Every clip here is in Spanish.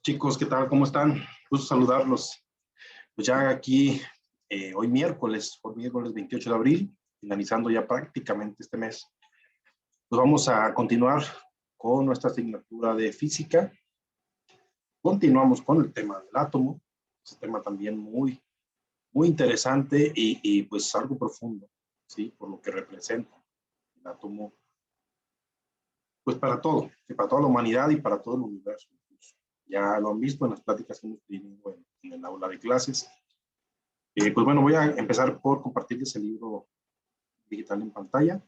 Chicos, ¿qué tal? ¿Cómo están? Gusto saludarlos. Pues ya aquí, hoy miércoles 28 de abril, finalizando ya prácticamente este mes, pues vamos a continuar con nuestra asignatura de física. Continuamos con el tema del átomo, es un tema también muy interesante y pues algo profundo, ¿sí? Por lo que representa el átomo, pues para todo, para toda la humanidad y para todo el universo. Ya lo han visto en las pláticas que hemos tenido en el aula de clases. Pues bueno, voy a empezar por compartirles el libro digital en pantalla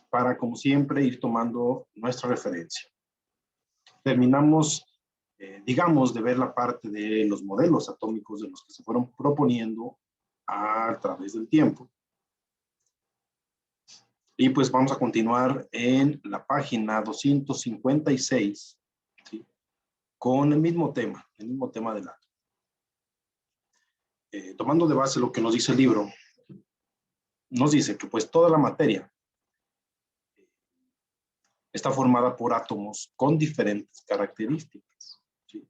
para, como siempre, ir tomando nuestra referencia. Terminamos, digamos, de ver la parte de los modelos atómicos de los que se fueron proponiendo a través del tiempo. Y pues vamos a continuar en la página 256, ¿sí? Con el mismo tema del átomo. Tomando de base lo que nos dice el libro, nos dice que pues toda la materia está formada por átomos con diferentes características, ¿sí?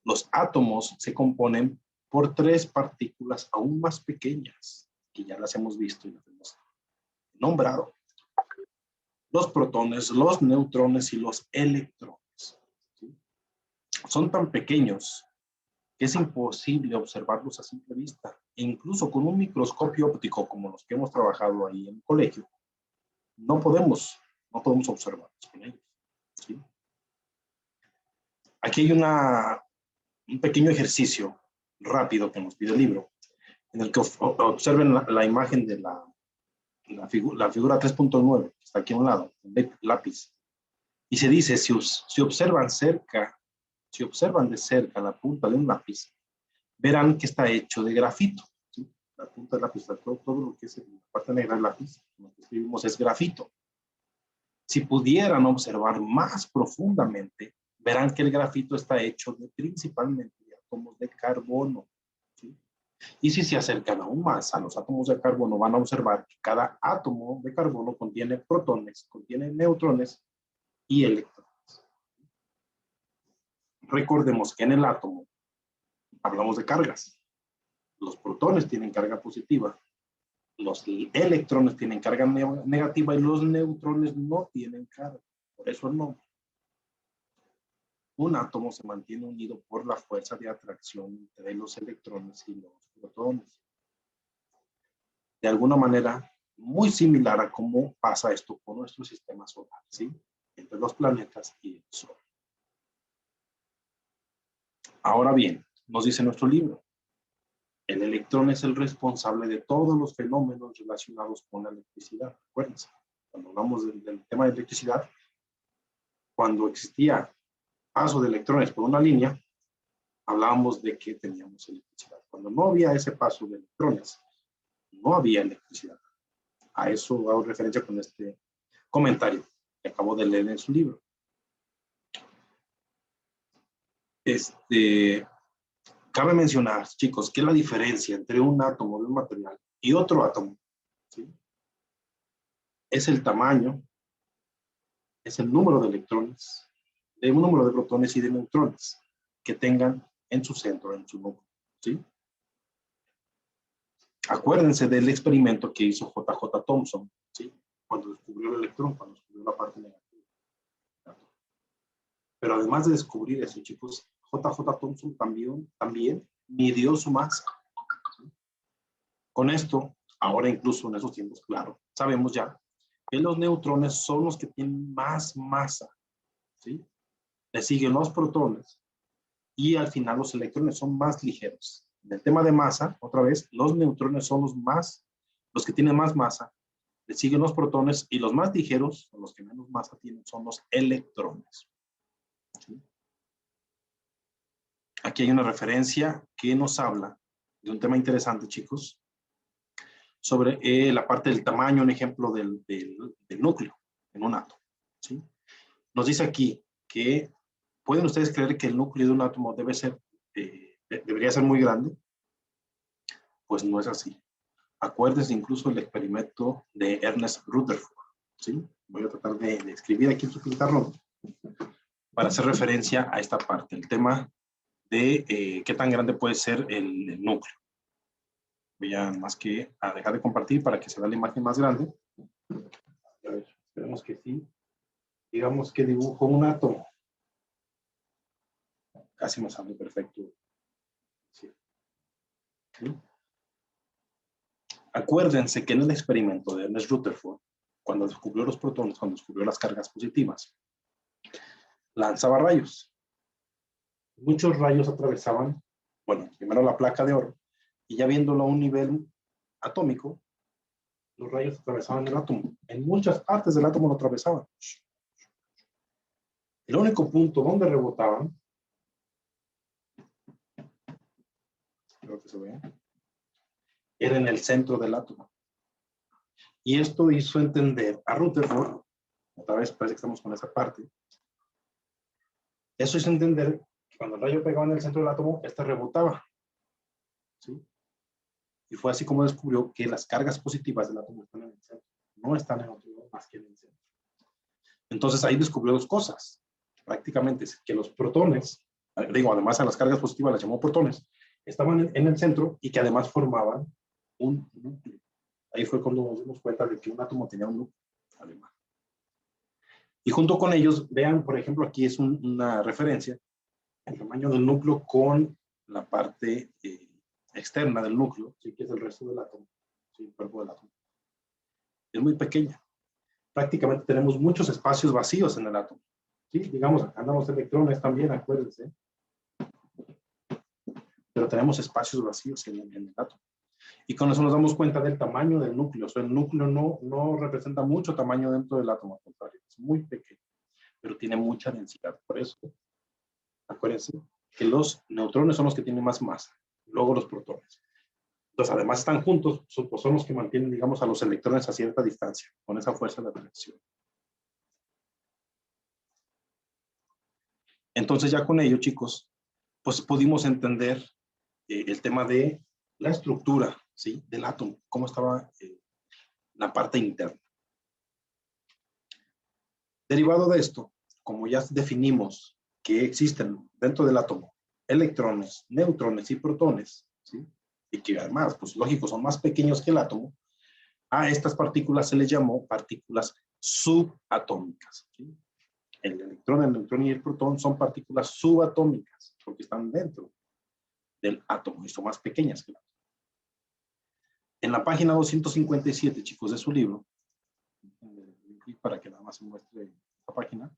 Los átomos se componen por tres partículas aún más pequeñas, que ya las hemos visto y las hemos nombrado. Los protones, los neutrones y los electrones, ¿sí? Son tan pequeños que es imposible observarlos a simple vista. E incluso con un microscopio óptico como los que hemos trabajado ahí en el colegio, no podemos observarlos con ellos, ¿sí? Aquí hay un pequeño ejercicio rápido que nos pide el libro, en el que observen la imagen de la figura 3.9, que está aquí a un lado, el lápiz. Y se dice, si observan de cerca la punta de un lápiz, verán que está hecho de grafito, ¿sí? La punta del lápiz, todo lo que es la parte negra del lápiz, lo que escribimos es grafito. Si pudieran observar más profundamente, verán que el grafito está hecho principalmente de átomos de carbono, ¿sí? Y si se acercan aún más a los átomos de carbono, van a observar que cada átomo de carbono contiene protones, contiene neutrones y electrones. Recordemos que en el átomo hablamos de cargas. Los protones tienen carga positiva, los electrones tienen carga negativa y los neutrones no tienen carga. Por eso el nombre. Un átomo se mantiene unido por la fuerza de atracción entre los electrones y los protones. De alguna manera, muy similar a cómo pasa esto con nuestro sistema solar, ¿sí? Entre los planetas y el Sol. Ahora bien, nos dice nuestro libro, el electrón es el responsable de todos los fenómenos relacionados con la electricidad. Acuérdense, cuando hablamos del tema de electricidad, cuando existía paso de electrones por una línea, hablábamos de que teníamos electricidad. Cuando no había ese paso de electrones, no había electricidad. A eso hago referencia con este comentario que acabo de leer en su libro. Cabe mencionar, chicos, que la diferencia entre un átomo de un material y otro átomo, ¿sí? Es el tamaño, es el número de electrones, de un número de protones y de neutrones que tengan en su centro, en su núcleo, ¿sí? Acuérdense del experimento que hizo J.J. Thomson, ¿sí? Cuando descubrió el electrón, cuando descubrió la parte negativa. Pero además de descubrir eso, chicos, J.J. Thomson también midió su masa. Con esto, ahora incluso en esos tiempos, claro, sabemos ya que los neutrones son los que tienen más masa, ¿sí? Le siguen los protones y al final los electrones son más ligeros. En el tema de masa, otra vez, los neutrones son los que tienen más masa, le siguen los protones y los más ligeros, los que menos masa tienen, son los electrones, ¿sí? Aquí hay una referencia que nos habla de un tema interesante, chicos, sobre la parte del tamaño, un ejemplo del núcleo en un átomo, ¿sí? Nos dice aquí que ¿pueden ustedes creer que el núcleo de un átomo debería ser muy grande? Pues no es así. Acuérdense incluso el experimento de Ernest Rutherford, ¿sí? Voy a tratar de escribir aquí en su pizarrón. para hacer referencia a esta parte, el tema de qué tan grande puede ser el núcleo. Voy a más que a dejar de compartir para que se vea la imagen más grande. A ver, esperemos que sí. Digamos que dibujo un átomo. Casi me sale perfecto. Sí. ¿Sí? Acuérdense que en el experimento de Ernest Rutherford, cuando descubrió los protones, cuando descubrió las cargas positivas, lanzaba rayos. Muchos rayos atravesaban, bueno, primero la placa de oro, y ya viéndolo a un nivel atómico, los rayos atravesaban el átomo. En muchas partes del átomo lo atravesaban. El único punto donde rebotaban, creo que se ve, era en el centro del átomo. Y esto hizo entender a Rutherford, otra vez parece que estamos con esa parte, eso hizo entender que cuando el rayo pegaba en el centro del átomo, este rebotaba. ¿Sí? Y fue así como descubrió que las cargas positivas del átomo están en el centro, no están en otro lugar más que en el centro. Entonces ahí descubrió dos cosas. Prácticamente que los protones, digo, además a las cargas positivas las llamó protones, estaban en el centro y que además formaban un núcleo. Ahí fue cuando nos dimos cuenta de que un átomo tenía un núcleo, además. Y junto con ellos, vean, por ejemplo, aquí es una referencia, el tamaño del núcleo con la parte externa del núcleo, ¿sí? Que es el resto del átomo, ¿sí? El cuerpo del átomo. Es muy pequeña. Prácticamente tenemos muchos espacios vacíos en el átomo. ¿Sí? Digamos, acá andamos electrones también, acuérdense. Pero tenemos espacios vacíos en el átomo. Y con eso nos damos cuenta del tamaño del núcleo. O sea, el núcleo no representa mucho tamaño dentro del átomo, al contrario, es muy pequeño, pero tiene mucha densidad. Por eso, acuérdense que los neutrones son los que tienen más masa, luego los protones. Entonces, además están juntos, son los que mantienen, digamos, a los electrones a cierta distancia, con esa fuerza de atracción. Entonces, ya con ello, chicos, pues pudimos entender el tema de la estructura, ¿sí? Del átomo, cómo estaba la parte interna. Derivado de esto, como ya definimos que existen dentro del átomo electrones, neutrones y protones, ¿sí? Y que además, pues lógico, son más pequeños que el átomo, a estas partículas se les llamó partículas subatómicas, ¿sí? El electrón, el neutrón y el protón son partículas subatómicas, porque están dentro del átomo y son más pequeñas que el átomo. En la página 257, chicos, de su libro, para que nada más se muestre la página,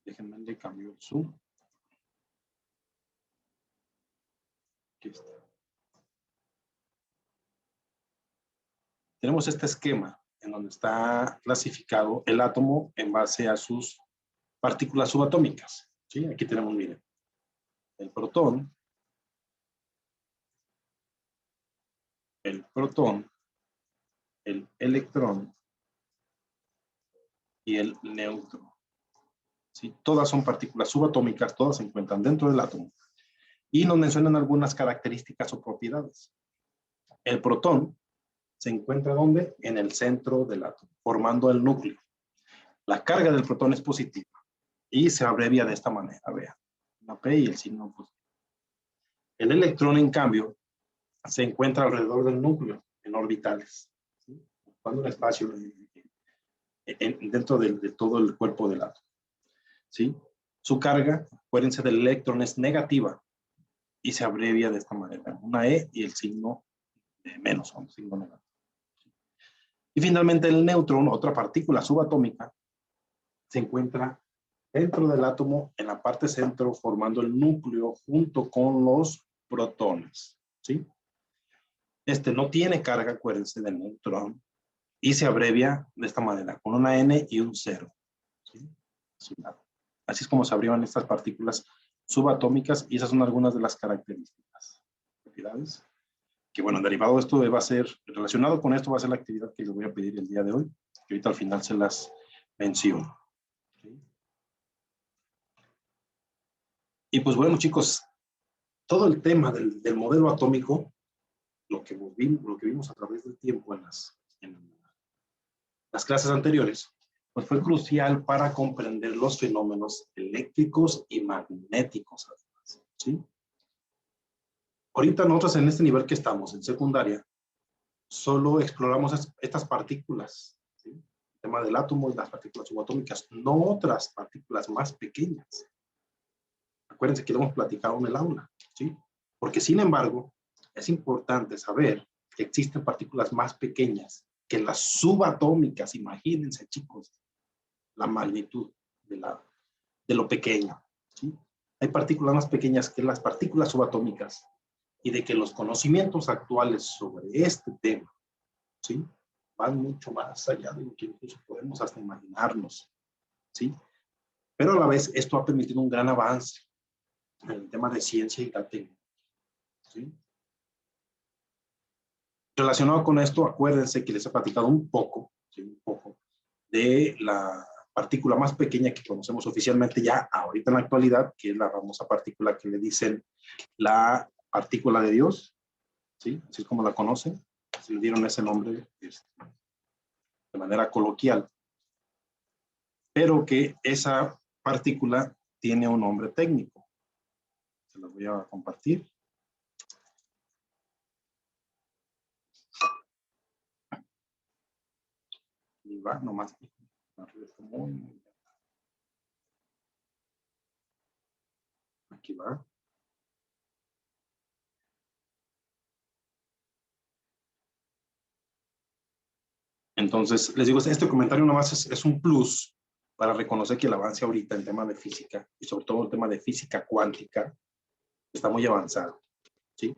déjenme le cambio el zoom. Aquí está. Tenemos este esquema en donde está clasificado el átomo en base a sus partículas subatómicas. ¿Sí? Aquí tenemos, miren, el protón, el electrón y el neutrón. ¿Sí? Todas son partículas subatómicas, todas se encuentran dentro del átomo. Y nos mencionan algunas características o propiedades. El protón se encuentra ¿dónde? En el centro del átomo, formando el núcleo. La carga del protón es positiva y se abrevia de esta manera, vean, la P y el signo positivo. El electrón, en cambio, se encuentra alrededor del núcleo, en orbitales, ¿sí? Ocupando un espacio dentro de todo el cuerpo del átomo, ¿sí? Su carga, acuérdense del electrón, es negativa y se abrevia de esta manera, una E y el signo menos, un signo negativo. Y finalmente el neutrón, otra partícula subatómica, se encuentra dentro del átomo en la parte centro formando el núcleo junto con los protones, ¿sí? Este no tiene carga, acuérdense, del neutrón y se abrevia de esta manera, con una N y un 0, ¿sí? Así es como se abrevian estas partículas subatómicas y esas son algunas de las características, propiedades. Que bueno, derivado de esto va a ser, relacionado con esto va a ser la actividad que les voy a pedir el día de hoy, que ahorita al final se las menciono. ¿Sí? Y pues bueno, chicos, todo el tema del modelo atómico, lo que vimos a través del tiempo en las clases anteriores, pues fue crucial para comprender los fenómenos eléctricos y magnéticos, además, ¿sí? Ahorita nosotros en este nivel que estamos, en secundaria, solo exploramos estas partículas, ¿sí? El tema del átomo y las partículas subatómicas, no otras partículas más pequeñas. Acuérdense que lo hemos platicado en el aula, ¿sí? Porque, sin embargo, es importante saber que existen partículas más pequeñas que las subatómicas. Imagínense, chicos, la magnitud de lo pequeño, ¿sí? Hay partículas más pequeñas que las partículas subatómicas, y de que los conocimientos actuales sobre este tema, ¿sí?, van mucho más allá de lo que incluso podemos hasta imaginarnos, ¿sí? Pero a la vez esto ha permitido un gran avance en el tema de ciencia y la técnica, ¿sí? Relacionado con esto, acuérdense que les he platicado un poco, ¿sí?, un poco de la partícula más pequeña que conocemos oficialmente ya ahorita en la actualidad, que es la famosa partícula que le dicen la partícula de Dios, ¿sí? Así es como la conocen, se le dieron ese nombre de manera coloquial, pero que esa partícula tiene un nombre técnico. Se los voy a compartir. Y va nomás. Muy aquí va. Entonces, les digo, este comentario nomás es un plus para reconocer que el avance ahorita en tema de física, y sobre todo el tema de física cuántica, está muy avanzado, ¿sí?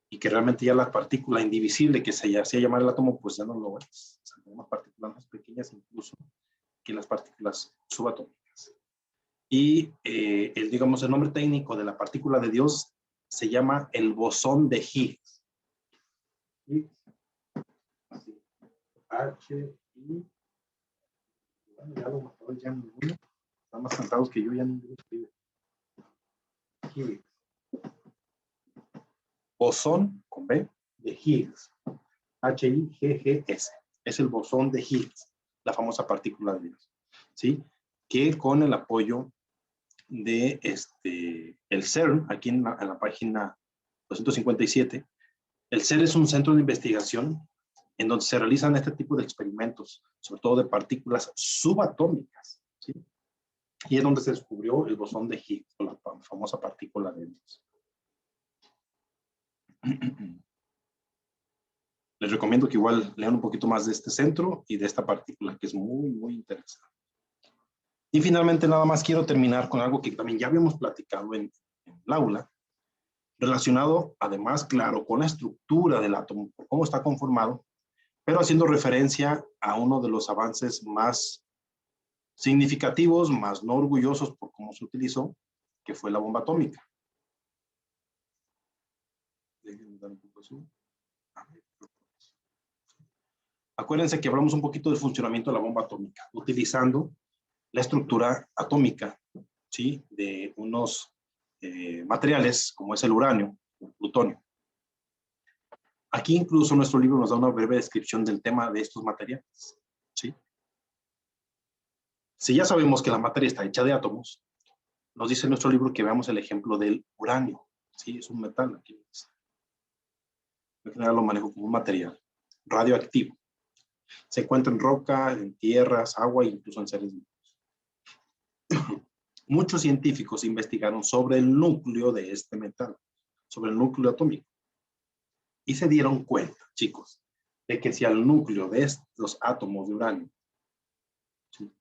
Y que realmente ya la partícula indivisible que se hacía llamar el átomo, pues ya no lo es. O sea, tenemos partículas más pequeñas incluso que las partículas subatómicas. Y digamos, el nombre técnico de la partícula de Dios se llama el bosón de Higgs. H-I. Bueno, ya lo mató ya ninguno. Están más cansados que yo, ya ninguno escribe. Higgs. Bosón con B de Higgs. H-I-G-G-S. Es el bosón de Higgs, la famosa partícula de Dios, ¿sí? Que con el apoyo de el CERN, aquí en la página 257, el CERN es un centro de investigación en donde se realizan este tipo de experimentos, sobre todo de partículas subatómicas, ¿sí? Y es donde se descubrió el bosón de Higgs, la famosa partícula de Dios. Les recomiendo que igual lean un poquito más de este centro y de esta partícula, que es muy, muy interesante. Y finalmente, nada más quiero terminar con algo que también ya habíamos platicado en el aula, relacionado, además, claro, con la estructura del átomo, por cómo está conformado, pero haciendo referencia a uno de los avances más significativos, más no orgullosos por cómo se utilizó, que fue la bomba atómica. Déjenme dar un poco de zoom. Acuérdense que hablamos un poquito del funcionamiento de la bomba atómica, utilizando la estructura atómica, ¿sí?, de unos materiales como es el uranio, el plutonio. Aquí incluso nuestro libro nos da una breve descripción del tema de estos materiales, ¿sí? Si ya sabemos que la materia está hecha de átomos, nos dice nuestro libro que veamos el ejemplo del uranio, ¿sí? Es un metal, aquí. En general lo manejo como un material radioactivo. Se encuentra en roca, en tierras, agua e incluso en seres vivos. Muchos científicos investigaron sobre el núcleo de este metal, sobre el núcleo atómico. Y se dieron cuenta, chicos, de que si al núcleo de estos átomos de uranio, ¿sí?,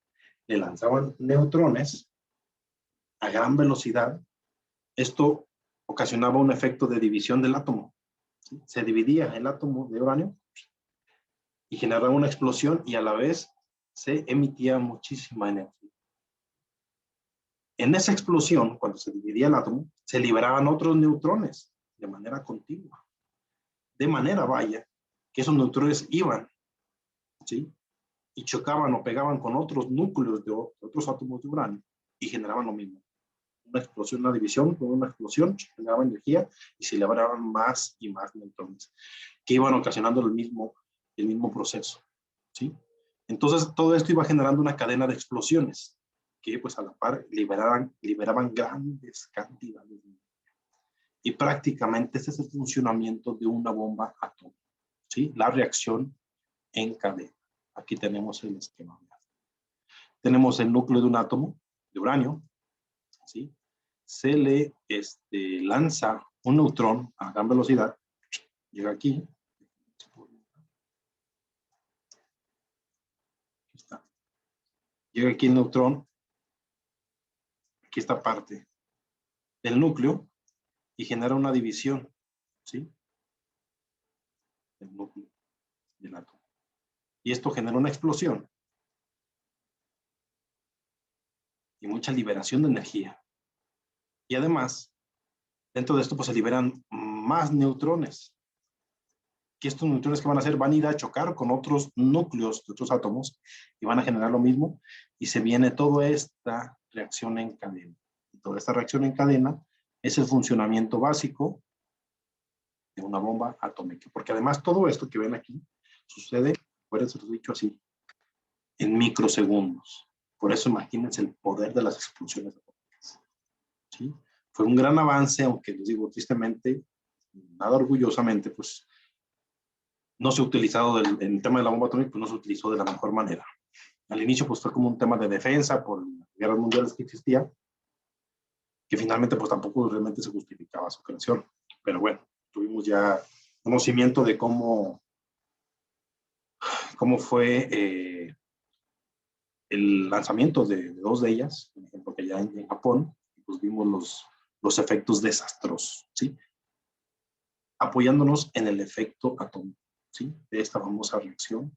le lanzaban neutrones a gran velocidad, esto ocasionaba un efecto de división del átomo, ¿sí? Se dividía el átomo de uranio y generaba una explosión y a la vez se emitía muchísima energía. En esa explosión, cuando se dividía el átomo, se liberaban otros neutrones de manera continua. De manera, vaya, que esos neutrones iban, ¿sí?, y chocaban o pegaban con otros núcleos de otros átomos de uranio y generaban lo mismo. Una explosión, una división, con una explosión generaba energía y se liberaban más y más neutrones que iban ocasionando el mismo proceso, ¿sí? Entonces, todo esto iba generando una cadena de explosiones que, pues, a la par liberaban grandes cantidades de energía. Y prácticamente ese es el funcionamiento de una bomba atómica, ¿sí? La reacción en cadena. Aquí tenemos el esquema. Tenemos el núcleo de un átomo de uranio, ¿sí? Se le lanza un neutrón a gran velocidad, llega aquí, llega aquí el neutrón, aquí esta parte del núcleo, y genera una división, ¿sí? El núcleo del átomo. Y esto genera una explosión y mucha liberación de energía. Y además, dentro de esto, pues se liberan más neutrones. Que estos neutrones que van a hacer, van a ir a chocar con otros núcleos de otros átomos y van a generar lo mismo. Y se viene toda esta reacción en cadena. Y toda esta reacción en cadena es el funcionamiento básico de una bomba atómica. Porque además todo esto que ven aquí sucede, acuérdense, lo he dicho así, en microsegundos. Por eso imagínense el poder de las explosiones atómicas. ¿Sí? Fue un gran avance, aunque les digo tristemente, nada orgullosamente, pues no se ha utilizado, el tema de la bomba atómica, pues no se utilizó de la mejor manera. Al inicio pues fue como un tema de defensa por las guerras mundiales que existía, que finalmente pues tampoco realmente se justificaba su creación. Pero bueno, tuvimos ya conocimiento de cómo fue el lanzamiento de dos de ellas, por ejemplo, que ya en Japón, pues vimos los efectos desastrosos, ¿sí? Apoyándonos en el efecto atómico, ¿sí? De esta famosa reacción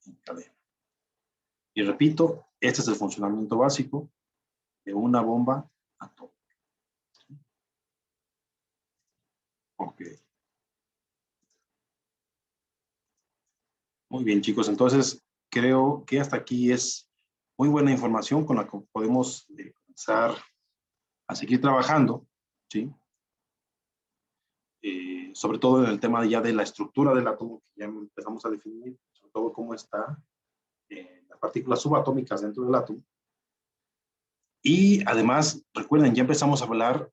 en cadena. Y repito, este es el funcionamiento básico de una bomba atómica. ¿Sí? Ok. Muy bien, chicos. Entonces, creo que hasta aquí es muy buena información con la que podemos comenzar a seguir trabajando, ¿sí? Sobre todo en el tema ya de la estructura del átomo, que ya empezamos a definir, sobre todo cómo está las partículas subatómicas dentro del átomo. Y además, recuerden, ya empezamos a hablar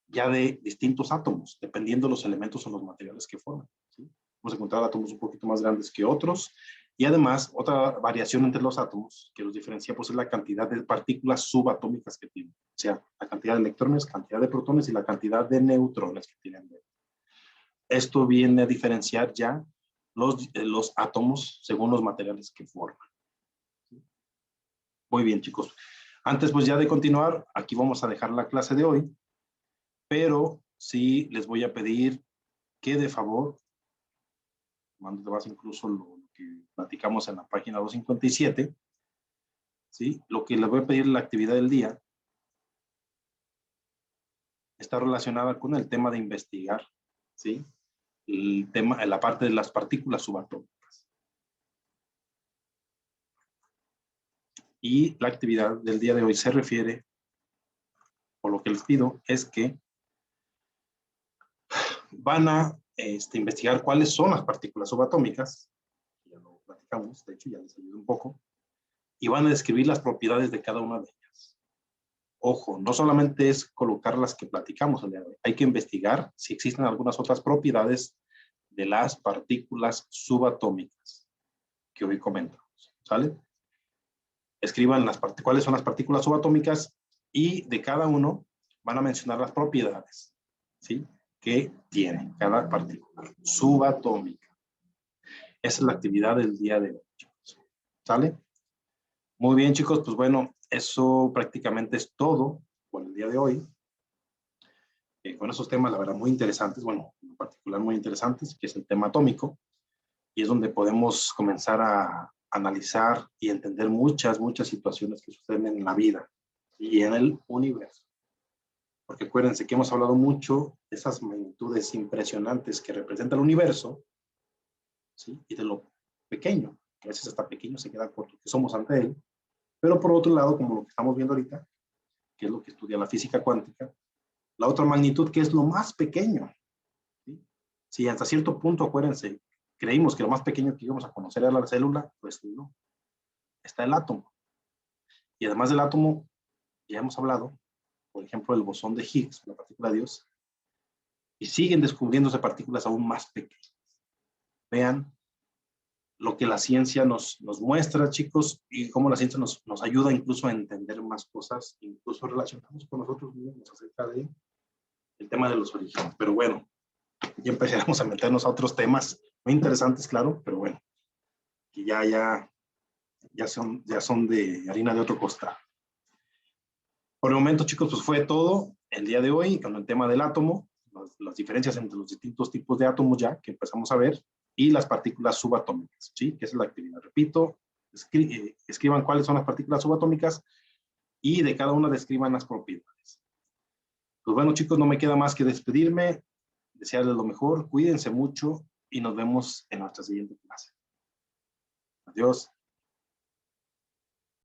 ya de distintos átomos, dependiendo de los elementos o los materiales que forman, ¿sí? Vamos a encontrar átomos un poquito más grandes que otros. Y además, otra variación entre los átomos que los diferencia pues, es la cantidad de partículas subatómicas que tienen. O sea, la cantidad de electrones, cantidad de protones y la cantidad de neutrones que tienen. Esto viene a diferenciar ya los átomos según los materiales que forman. Muy bien, chicos. Antes pues ya de continuar, aquí vamos a dejar la clase de hoy, pero sí les voy a pedir que de favor, mando de base incluso lo que platicamos en la página 257, ¿sí? Lo que les voy a pedir la actividad del día está relacionada con el tema de investigar, ¿sí? El tema, la parte de las partículas subatómicas. Y la actividad del día de hoy se refiere, o lo que les pido, es que van a investigar cuáles son las partículas subatómicas, ya lo platicamos, de hecho ya les ayudé un poco, y van a describir las propiedades de cada una de ellas. Ojo, no solamente es colocar las que platicamos el día de hoy, hay que investigar si existen algunas otras propiedades de las partículas subatómicas que hoy comentamos, ¿sale? Escriban cuáles son las partículas subatómicas y de cada uno van a mencionar las propiedades, ¿sí? Que tiene cada partícula subatómica. Esa es la actividad del día de hoy, chicos. ¿Sale? Muy bien, chicos, pues bueno, eso prácticamente es todo por el día de hoy. Con esos temas, la verdad, muy interesantes, bueno, en particular muy interesantes, que es el tema atómico, y es donde podemos comenzar a analizar y entender muchas situaciones que suceden en la vida y en el universo. Porque acuérdense que hemos hablado mucho de esas magnitudes impresionantes que representa el universo, ¿sí? Y de lo pequeño, que a veces hasta pequeño se queda corto, que somos ante él. Pero por otro lado, como lo que estamos viendo ahorita, que es lo que estudia la física cuántica, la otra magnitud que es lo más pequeño. ¿Sí? Si hasta cierto punto, acuérdense, creímos que lo más pequeño que íbamos a conocer era la célula, pues no. está el átomo. Y además del átomo, ya hemos hablado, por ejemplo, el bosón de Higgs, la partícula de Dios, y siguen descubriéndose partículas aún más pequeñas. Vean lo que la ciencia nos muestra, chicos, y cómo la ciencia nos ayuda incluso a entender más cosas, incluso relacionados con nosotros mismos acerca de el tema de los orígenes. Pero bueno, ya empezaremos a meternos a otros temas muy interesantes, claro, pero bueno, que ya son de harina de otro costal. Por el momento, chicos, pues fue todo el día de hoy con el tema del átomo, las diferencias entre los distintos tipos de átomos ya que empezamos a ver, y las partículas subatómicas, ¿sí? Que esa es la actividad. Repito, escriban cuáles son las partículas subatómicas y de cada una describan las propiedades. Pues bueno, chicos, no me queda más que despedirme, desearles lo mejor, cuídense mucho y nos vemos en nuestra siguiente clase. Adiós.